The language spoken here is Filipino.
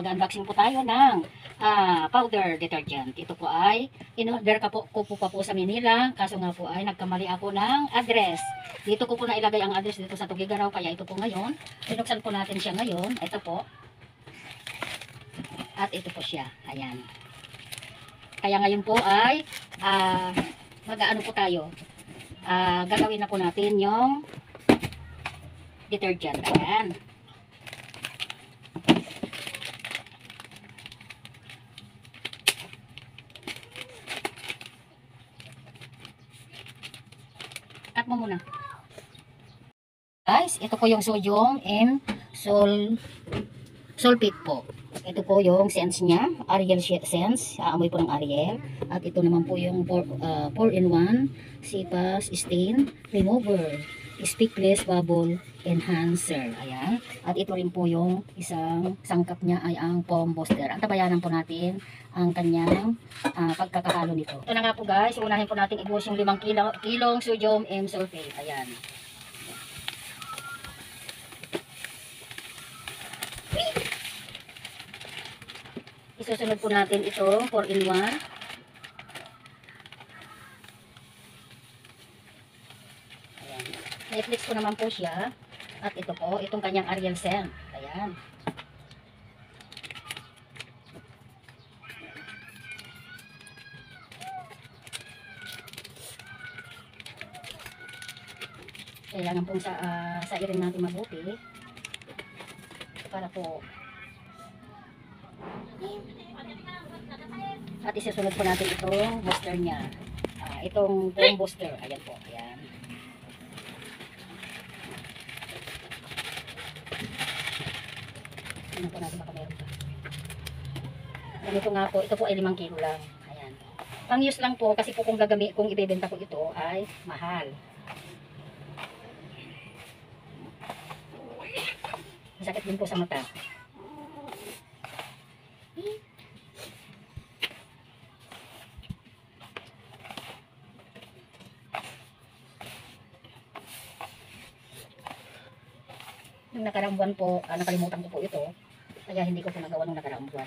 mag-unboxing po tayo ng powder detergent. Ito po ay in-order ko po pa po sa Manila. Kaso nga po ay nagkamali ako ng address. Dito ko po na ilagay ang address dito sa Tugigaraw. Kaya ito po ngayon. Binuksan po natin siya ngayon. Ito po. At ito po siya. Ayan. Kaya ngayon po ay mag-aano po tayo. Gagawin na po natin yung detergent. Ayan. Cut mo muna. Guys, ito po yung sodium and sulfate po. Ito po yung scents niya. Ariel scents. Aamoy po ng Ariel. At ito naman po yung 4-in-1 CPAS stain remover. Speakless bubble enhancer. Ayan. At ito rin po yung isang sangkap niya ay ang foam booster. At tabayanan po natin ang kanyang pagkakahalo nito. Ito na nga po guys. Unahin po natin ibuhos yung 5 kilong sodium and sulfate. Ayan. Isusunod po natin ito 4-in-1. Netflix ko naman po siya. At ito po, itong kanyang Ariel scent. Ayan. Kailangan pong sairin natin mabuti. Para po. At isusunod po natin itong booster niya. Itong foam booster. Ayan po. Ayan. Tingnan po natin baka meron pa. Ganito nga po, ito po ay 5 kilo lang. Ayan. Pang use lang po kasi po kung ibebenta ko ito ay mahal. Masakit din po sa mata. Nung nakaraang buwan po, nakalimutan ko po ito. Kaya hindi ko po nagawa nung nakaraang buwan.